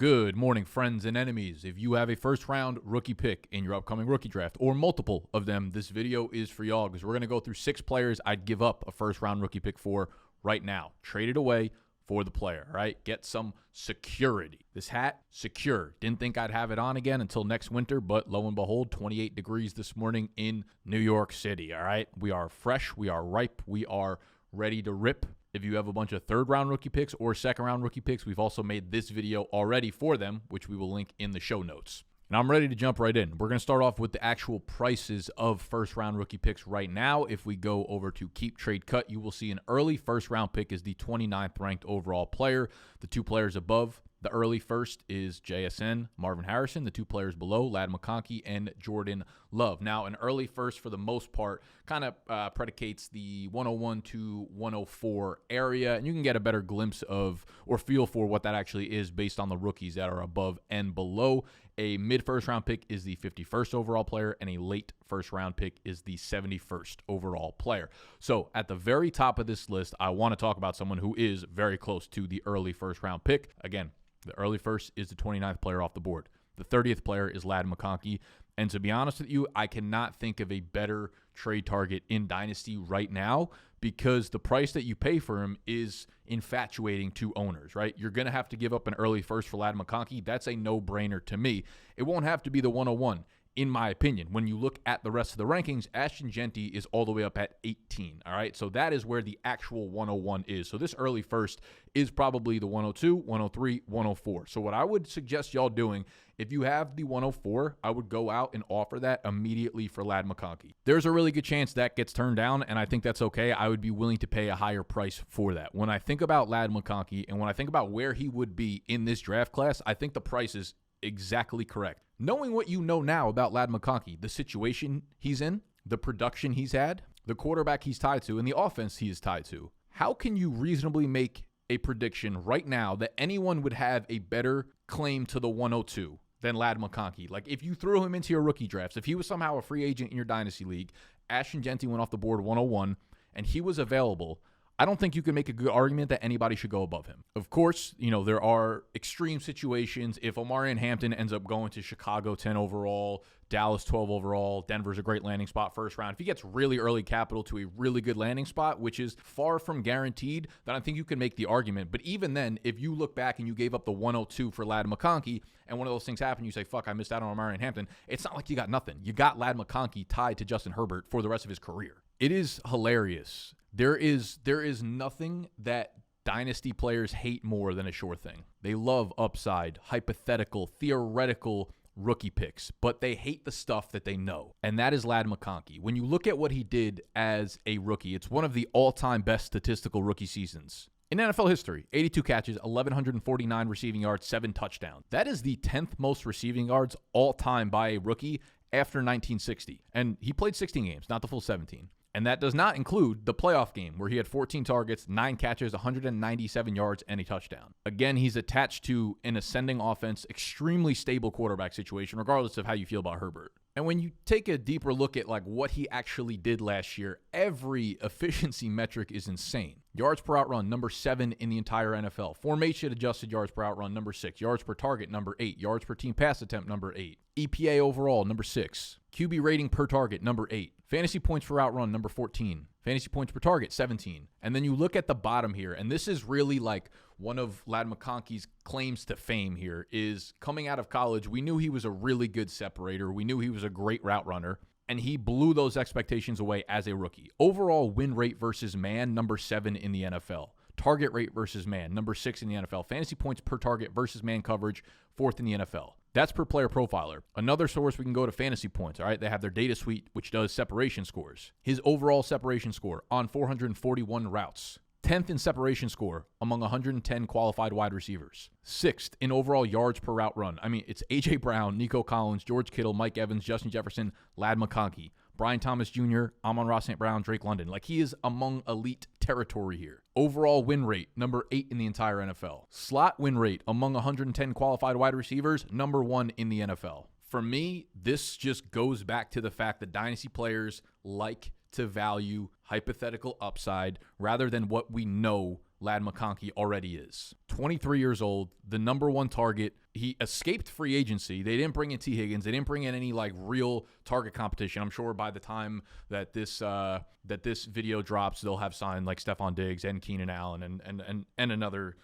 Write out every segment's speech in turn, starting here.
Good morning, friends and enemies. If you have a first-round rookie pick in your upcoming rookie draft, or multiple of them, this video is for y'all because we're going to go through 6 players I'd give up a first-round rookie pick for right now. Trade it away for the player, all right? Get some security. This hat, secure. Didn't think I'd have it on again until next winter, but lo and behold, 28 degrees this morning in New York City, all right? We are fresh, we are ripe, we are ready to rip. If you have a bunch of third-round rookie picks or second-round rookie picks, we've also made this video already for them, which we will link in the show notes. And I'm ready to jump right in. We're going to start off with the actual prices of first-round rookie picks right now. If we go over to Keep Trade Cut, you will see an early first-round pick is the 29th ranked overall player. The 2 players above the early first is JSN, Marvin Harrison. The 2 players below, Ladd McConkey and Jordan Love. Now, an early first, for the most part, kind of predicates the 101 to 104 area, and you can get a better glimpse of or feel for what that actually is based on the rookies that are above and below. A mid-first-round pick is the 51st overall player, and a late first-round pick is the 71st overall player. So at the very top of this list, I want to talk about someone who is very close to the early first-round pick. Again, the early first is the 29th player off the board. The 30th player is Ladd McConkey. And to be honest with you, I cannot think of a better trade target in Dynasty right now because the price that you pay for him is infatuating to owners, right? You're going to have to give up an early first for Ladd McConkey. That's a no-brainer to me. It won't have to be the 101. In my opinion, when you look at the rest of the rankings, Ashton Jeanty is all the way up at 18, all right? So that is where the actual 101 is. So this early first is probably the 102, 103, 104. So what I would suggest y'all doing, if you have the 104, I would go out and offer that immediately for Ladd McConkey. There's a really good chance that gets turned down, and I think that's okay. I would be willing to pay a higher price for that. When I think about Ladd McConkey and when I think about where he would be in this draft class, I think the price is exactly correct. Knowing what you know now about Ladd McConkey, the situation he's in, the production he's had, the quarterback he's tied to, and the offense he is tied to, how can you reasonably make a prediction right now that anyone would have a better claim to the 102 than Ladd McConkey? Like, if you threw him into your rookie drafts, if he was somehow a free agent in your Dynasty League, Ashton Jeanty went off the board 101, and he was available, I don't think you can make a good argument that anybody should go above him. Of course, you know, there are extreme situations. If Omarion Hampton ends up going to Chicago 10 overall, Dallas 12 overall, Denver's a great landing spot first round. If he gets really early capital to a really good landing spot, which is far from guaranteed, then I think you can make the argument. But even then, if you look back and you gave up the 102 for Ladd McConkey, and one of those things happen, you say, fuck, I missed out on Omarion Hampton. It's not like you got nothing. You got Ladd McConkey tied to Justin Herbert for the rest of his career. It is hilarious. There is nothing that Dynasty players hate more than a sure thing. They love upside, hypothetical, theoretical rookie picks, but they hate the stuff that they know, and that is Ladd McConkey. When you look at what he did as a rookie, it's one of the all-time best statistical rookie seasons in NFL history. 82 catches, 1,149 receiving yards, 7 touchdowns. That is the 10th most receiving yards all-time by a rookie after 1960, and he played 16 games, not the full 17. And that does not include the playoff game where he had 14 targets, 9 catches, 197 yards, and a touchdown. Again, he's attached to an ascending offense, extremely stable quarterback situation, regardless of how you feel about Herbert. And when you take a deeper look at like what he actually did last year, every efficiency metric is insane. Yards per outrun, number 7 in the entire NFL. Formation adjusted yards per outrun, number 6. Yards per target, number 8. Yards per team pass attempt, number 8. EPA overall, number 6. QB rating per target, number 8. Fantasy points per outrun, number 14. Fantasy points per target, 17. And then you look at the bottom here, and this is really like one of Ladd McConkey's claims to fame here is coming out of college, we knew he was a really good separator. We knew he was a great route runner, and he blew those expectations away as a rookie. Overall win rate versus man, number 7 in the NFL. Target rate versus man, number 6 in the NFL. Fantasy points per target versus man coverage, 4th in the NFL. That's per player profiler. Another source we can go to fantasy points, all right? They have their data suite, which does separation scores. His overall separation score on 441 routes. 10th in separation score among 110 qualified wide receivers. 6th in overall yards per route run. I mean, it's A.J. Brown, Nico Collins, George Kittle, Mike Evans, Justin Jefferson, Ladd McConkey, Brian Thomas Jr., Amon-Ra St. Brown, Drake London. Like, he is among elite territory here. Overall win rate, number 8 in the entire NFL. Slot win rate among 110 qualified wide receivers, number 1 in the NFL. For me, this just goes back to the fact that Dynasty players like to value hypothetical upside rather than what we know Ladd McConkey already is. 23 years old, the #1 target. He escaped free agency. They didn't bring in T. Higgins. They didn't bring in any like real target competition. I'm sure by the time that this video drops, they'll have signed like Stephon Diggs and Keenan Allen and another,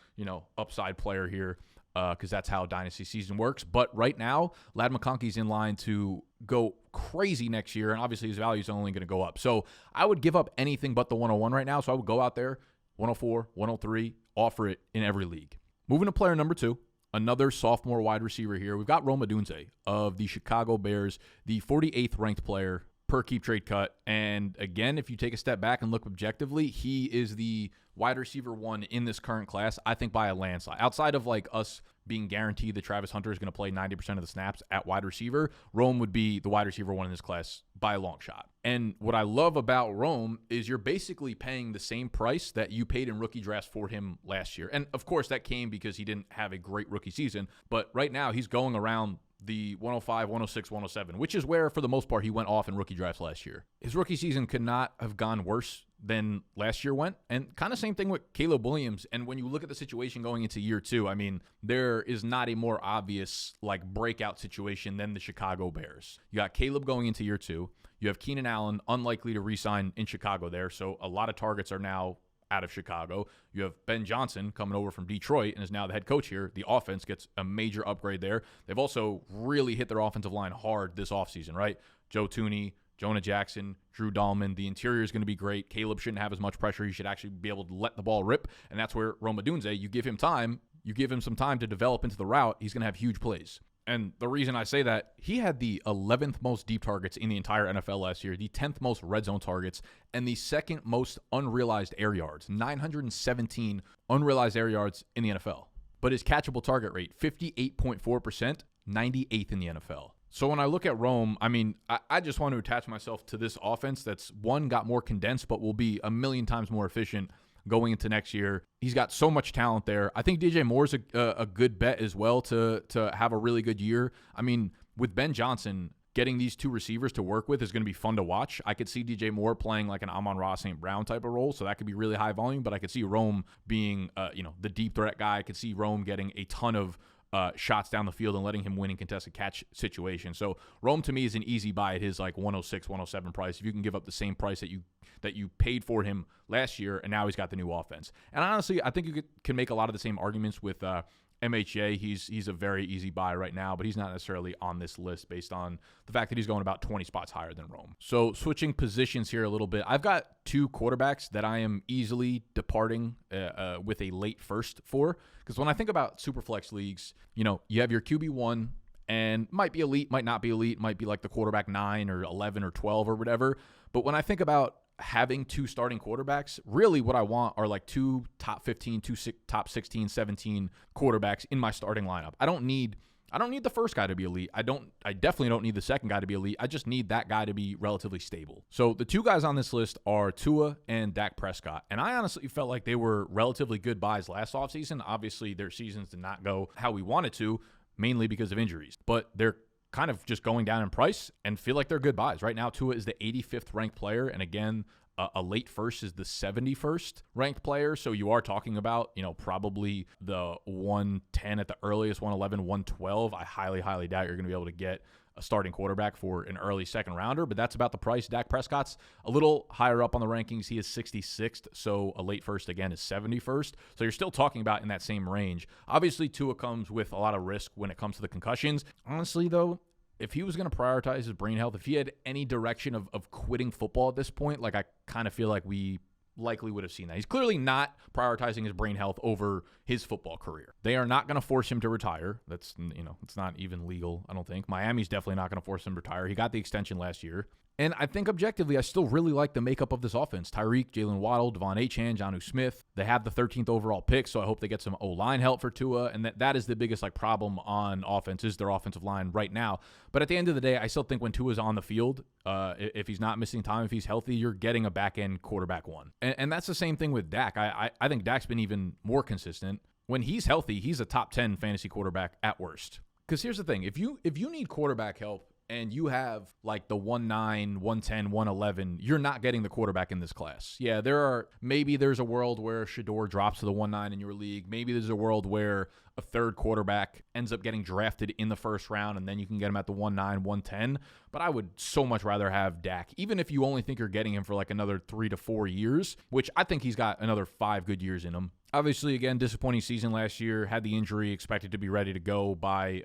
upside player here. Because that's how Dynasty season works. But right now, Ladd McConkey's in line to go crazy next year, and obviously his value is only going to go up. So I would give up anything but the 101 right now. So I would go out there, 104, 103, offer it in every league. Moving to player number 2, another sophomore wide receiver here. We've got Rome Odunze of the Chicago Bears, the 48th ranked player per keep trade cut. And again, if you take a step back and look objectively, he is the wide receiver 1 in this current class, I think by a landslide. Outside of like us being guaranteed that Travis Hunter is going to play 90% of the snaps at wide receiver, Rome would be the wide receiver 1 in this class by a long shot. And what I love about Rome is you're basically paying the same price that you paid in rookie drafts for him last year. And of course that came because he didn't have a great rookie season, but right now he's going around the 105, 106, 107, which is where, for the most part, he went off in rookie drafts last year. His rookie season could not have gone worse than last year went. And kind of same thing with Caleb Williams. And when you look at the situation going into year 2, I mean, there is not a more obvious like breakout situation than the Chicago Bears. You got Caleb going into year 2. You have Keenan Allen, unlikely to re-sign in Chicago there. So a lot of targets are now out of Chicago. You have Ben Johnson coming over from Detroit and is now the head coach here. The offense gets a major upgrade there. They've also really hit their offensive line hard this offseason, right? Joe Tooney, Jonah Jackson, Drew Dahlman. The interior is going to be great. Caleb shouldn't have as much pressure. He should actually be able to let the ball rip, and that's where Rome Odunze, you give him time, you give him some time to develop into the route, he's going to have huge plays. And the reason I say that, he had the 11th most deep targets in the entire NFL last year, the 10th most red zone targets, and the 2nd most unrealized air yards, 917 unrealized air yards in the NFL. But his catchable target rate, 58.4%, 98th in the NFL. So when I look at Rome, I mean, I just want to attach myself to this offense that's, one, got more condensed, but will be a million times more efficient going into next year. He's got so much talent there. I think DJ Moore's a good bet as well to have a really good year. I mean, with Ben Johnson, getting these 2 receivers to work with is going to be fun to watch. I could see DJ Moore playing like an Amon-Ra St. Brown type of role, so that could be really high volume, but I could see Rome being, the deep threat guy. I could see Rome getting a ton of shots down the field and letting him win in contested catch situations. So Rome to me is an easy buy at his like 106, 107 price. If you can give up the same price that you paid for him last year, and now he's got the new offense. And honestly, I think you can make a lot of the same arguments with MHA. He's a very easy buy right now, but he's not necessarily on this list based on the fact that he's going about 20 spots higher than Rome. So switching positions here a little bit, I've got 2 quarterbacks that I am easily departing with a late first for. Because when I think about Superflex leagues, you have your QB1 and might be elite, might not be elite, might be like the quarterback 9 or 11 or 12 or whatever. But when I think about having 2 starting quarterbacks, really what I want are like 2 top 15, 2 top 16, 17 quarterbacks in my starting lineup. I don't need the first guy to be elite. I definitely don't need the second guy to be elite. I just need that guy to be relatively stable. So the 2 guys on this list are Tua and Dak Prescott. And I honestly felt like they were relatively good buys last offseason. Obviously, their seasons did not go how we wanted to, mainly because of injuries. But they're kind of just going down in price and feel like they're good buys. Right now, Tua is the 85th ranked player. And again, a late first is the 71st ranked player. So you are talking about, probably the 110 at the earliest, 111, 112. I highly, highly doubt you're going to be able to get a starting quarterback for an early second rounder, but that's about the price. Dak Prescott's a little higher up on the rankings. He is 66th, so a late first, again, is 71st. So you're still talking about in that same range. Obviously, Tua comes with a lot of risk when it comes to the concussions. Honestly, though, if he was going to prioritize his brain health, if he had any direction of quitting football at this point, like I kind of feel like we likely would have seen that. He's clearly not prioritizing his brain health over his football career. They are not going to force him to retire. That's, it's not even legal, I don't think. Miami's definitely not going to force him to retire. He got the extension last year. And I think objectively, I still really like the makeup of this offense. Tyreek, Jalen Waddle, Devon Achane, Jonnu Smith. They have the 13th overall pick, so I hope they get some O-line help for Tua. And that is the biggest problem on offense, is their offensive line right now. But at the end of the day, I still think when Tua's on the field, if he's not missing time, if he's healthy, you're getting a back-end quarterback 1. And that's the same thing with Dak. I think Dak's been even more consistent. When he's healthy, he's a top 10 fantasy quarterback at worst. Because here's the thing. If you need quarterback help and you have like the 1-9, 110, 111, you're not getting the quarterback in this class. Yeah, there's a world where Shador drops to the 1-9 in your league. Maybe there's a world where a third quarterback ends up getting drafted in the first round, and then you can get him at the 1-9, 110. But I would so much rather have Dak, even if you only think you're getting him for like another 3 to 4 years, which I think he's got another 5 good years in him. Obviously, again, disappointing season last year. Had the injury, expected to be ready to go by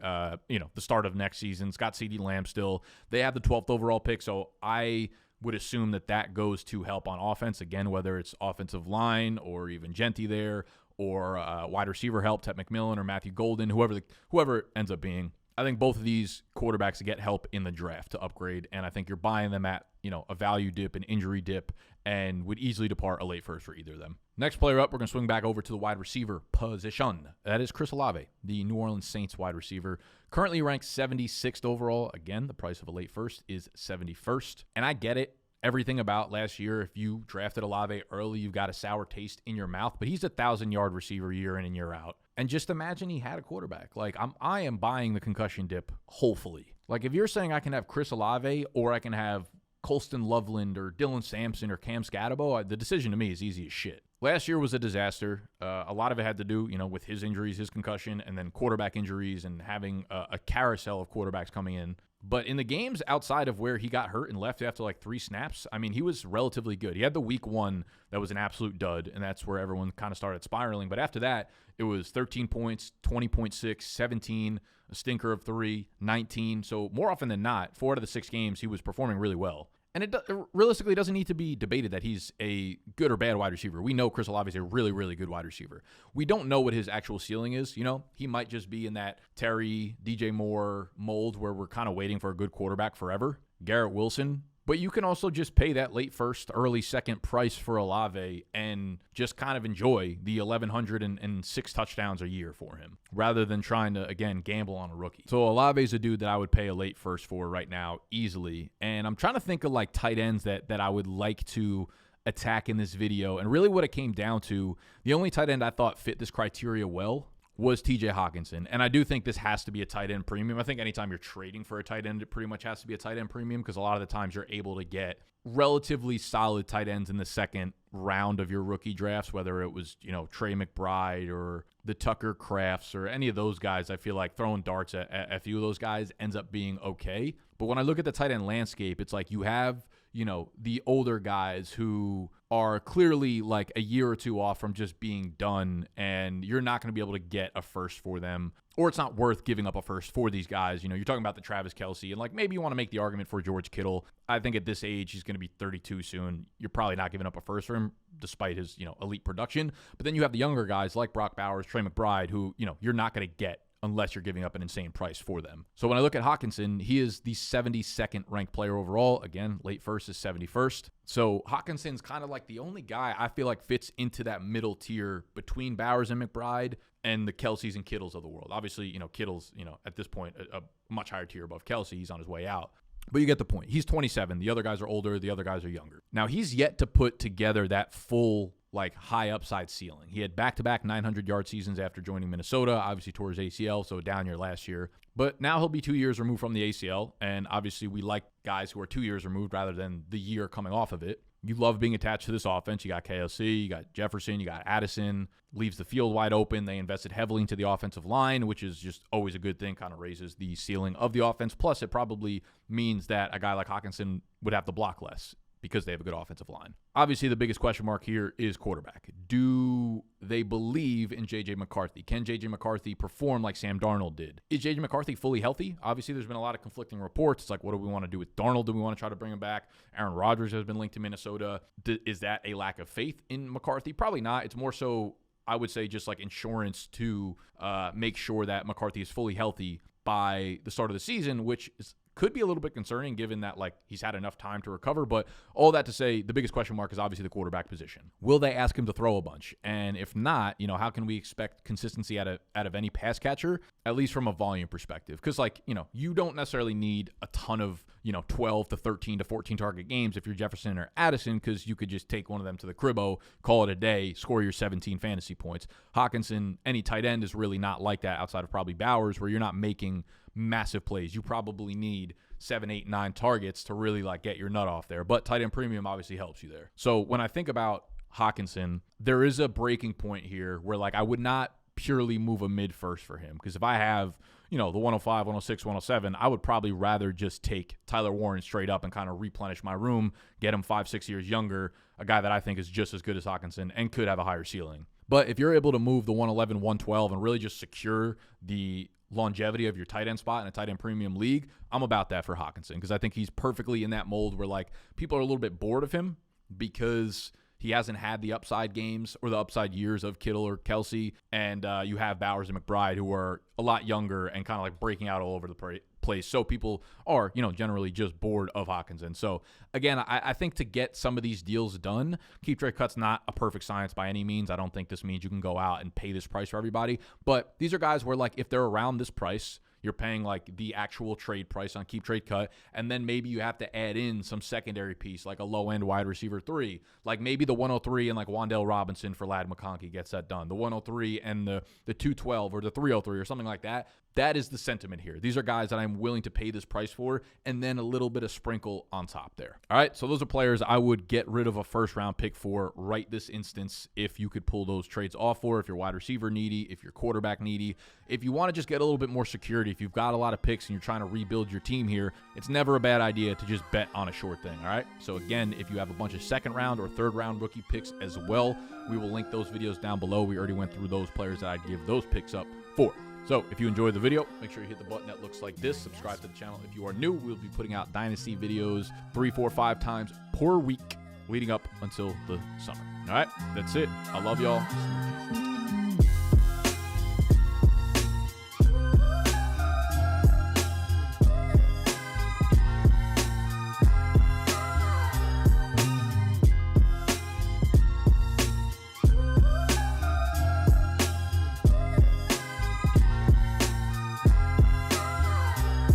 the start of next season. It's got CeeDee Lamb still. They have the 12th overall pick, so I would assume that goes to help on offense. Again, whether it's offensive line or even Genty there, or wide receiver help, Ted McMillan or Matthew Golden, whoever it ends up being. I think both of these quarterbacks get help in the draft to upgrade, and I think you're buying them at a value dip, an injury dip, and would easily depart a late first for either of them. Next player up, we're going to swing back over to the wide receiver position. That is Chris Olave, the New Orleans Saints wide receiver. Currently ranked 76th overall. Again, the price of a late first is 71st. And I get it. Everything about last year, if you drafted Olave early, you've got a sour taste in your mouth. But he's a 1,000-yard receiver year in and year out. And just imagine he had a quarterback. Like, I am buying the concussion dip, hopefully. Like, if you're saying I can have Chris Olave or I can have Colston Loveland or Dylan Sampson or Cam Scatabo, the decision to me is easy as shit. Last year was a disaster. A lot of it had to do, with his injuries, his concussion, and then quarterback injuries and having a carousel of quarterbacks coming in. But in the games outside of where he got hurt and left after like 3 snaps, I mean, he was relatively good. He had the week 1 that was an absolute dud, and that's where everyone kind of started spiraling. But after that, it was 13 points, 20.6, 17, a stinker of 3, 19. So more often than not, 4 out of the 6 games, he was performing really well. And it realistically doesn't need to be debated that he's a good or bad wide receiver. We know Chris Olave is a really, really good wide receiver. We don't know what his actual ceiling is. He might just be in that Terry, DJ Moore mold where we're kind of waiting for a good quarterback forever. Garrett Wilson. But you can also just pay that late first, early second price for Olave and just kind of enjoy the 1,106 touchdowns a year for him rather than trying to, again, gamble on a rookie. So Olave's a dude that I would pay a late first for right now easily. And I'm trying to think of like tight ends that I would like to attack in this video. And really what it came down to, the only tight end I thought fit this criteria well was TJ Hawkinson. And I do think this has to be a tight end premium. I think anytime you're trading for a tight end, it pretty much has to be a tight end premium because a lot of the times you're able to get relatively solid tight ends in the second round of your rookie drafts, whether it was, Trey McBride or the Tucker Crafts or any of those guys. I feel like throwing darts at a few of those guys ends up being okay. But when I look at the tight end landscape, it's like you have, the older guys who are clearly like a year or 2 off from just being done, and you're not going to be able to get a first for them, or it's not worth giving up a first for these guys. You're talking about the Travis Kelce, and like maybe you want to make the argument for George Kittle. I think at this age, he's going to be 32 soon. You're probably not giving up a first for him despite his, elite production. But then you have the younger guys like Brock Bowers, Trey McBride, who, you're not going to get unless you're giving up an insane price for them. So when I look at Hawkinson, he is the 72nd ranked player overall. Again, late first is 71st. So Hawkinson's kind of like the only guy I feel like fits into that middle tier between Bowers and McBride and the Kelce's and Kittles of the world. Obviously, Kittle's, at this point, a much higher tier above Kelce. He's on his way out. But you get the point. He's 27. The other guys are older. The other guys are younger. Now, he's yet to put together that full high upside ceiling. He had back-to-back 900-yard seasons after joining Minnesota, obviously tore his ACL, so a down year last year. But now he'll be 2 years removed from the ACL, and obviously we like guys who are 2 years removed rather than the year coming off of it. You love being attached to this offense. You got KLC, you got Jefferson, you got Addison, leaves the field wide open. They invested heavily into the offensive line, which is just always a good thing, kind of raises the ceiling of the offense. Plus, it probably means that a guy like Hawkinson would have to block less because they have a good offensive line. Obviously, the biggest question mark here is quarterback. Do they believe in J.J. McCarthy? Can J.J. McCarthy perform like Sam Darnold did? Is J.J. McCarthy fully healthy? Obviously, there's been a lot of conflicting reports. It's like, what do we want to do with Darnold? Do we want to try to bring him back? Aaron Rodgers has been linked to Minnesota. Is that a lack of faith in McCarthy? Probably not. It's more so, I would say, just like insurance to make sure that McCarthy is fully healthy by the start of the season, which could be a little bit concerning given that he's had enough time to recover. But all that to say, the biggest question mark is obviously the quarterback position. Will they ask him to throw a bunch? And if not, how can we expect consistency out of any pass catcher, at least from a volume perspective? Because you don't necessarily need a ton of 12 to 13 to 14 target games if you're Jefferson or Addison, because you could just take one of them to the cribbo, call it a day, score your 17 fantasy points. Hawkinson, any tight end, is really not like that outside of probably Bowers, where you're not making massive plays. You probably need 7, 8, 9 targets to really like get your nut off there. But tight end premium obviously helps you there. So when I think about Hockenson, there is a breaking point here where like I would not purely move a mid first for him, because if I have, you know, the 105, 106, 107, I would probably rather just take Tyler Warren straight up and kind of replenish my room, get him 5, 6 years younger, a guy that I think is just as good as Hockenson and could have a higher ceiling. But if you're able to move the 111, 112 and really just secure the longevity of your tight end spot in a tight end premium league, I'm about that for Hockenson, because I think he's perfectly in that mold where like people are a little bit bored of him because he hasn't had the upside games or the upside years of Kittle or Kelsey, and you have Bowers and McBride who are a lot younger and kind of like breaking out all over the place. So people are, you know, generally just bored of Hockenson. So again, I think to get some of these deals done, keep trade cut's not a perfect science by any means. I don't think this means you can go out and pay this price for everybody, but these are guys where like if they're around this price, you're paying like the actual trade price on keep trade cut, and then maybe you have to add in some secondary piece like a low end wide receiver 3, like maybe the 103 and like Wan'Dale Robinson for Ladd McConkey gets that done, the 103 and the 212 or the 303 or something like that. That is the sentiment here. These are guys that I'm willing to pay this price for, and then a little bit of sprinkle on top there. All right, so those are players I would get rid of a first-round pick for right this instance if you could pull those trades off for, if you're wide receiver needy, if you're quarterback needy, if you want to just get a little bit more security, if you've got a lot of picks and you're trying to rebuild your team here, it's never a bad idea to just bet on a short thing, all right? So again, if you have a bunch of second-round or third-round rookie picks as well, we will link those videos down below. We already went through those players that I'd give those picks up for. So if you enjoyed the video, make sure you hit the button that looks like this. Subscribe to the channel if you are new. We'll be putting out Dynasty videos 3, 4, 5 times per week leading up until the summer. All right, that's it. I love y'all.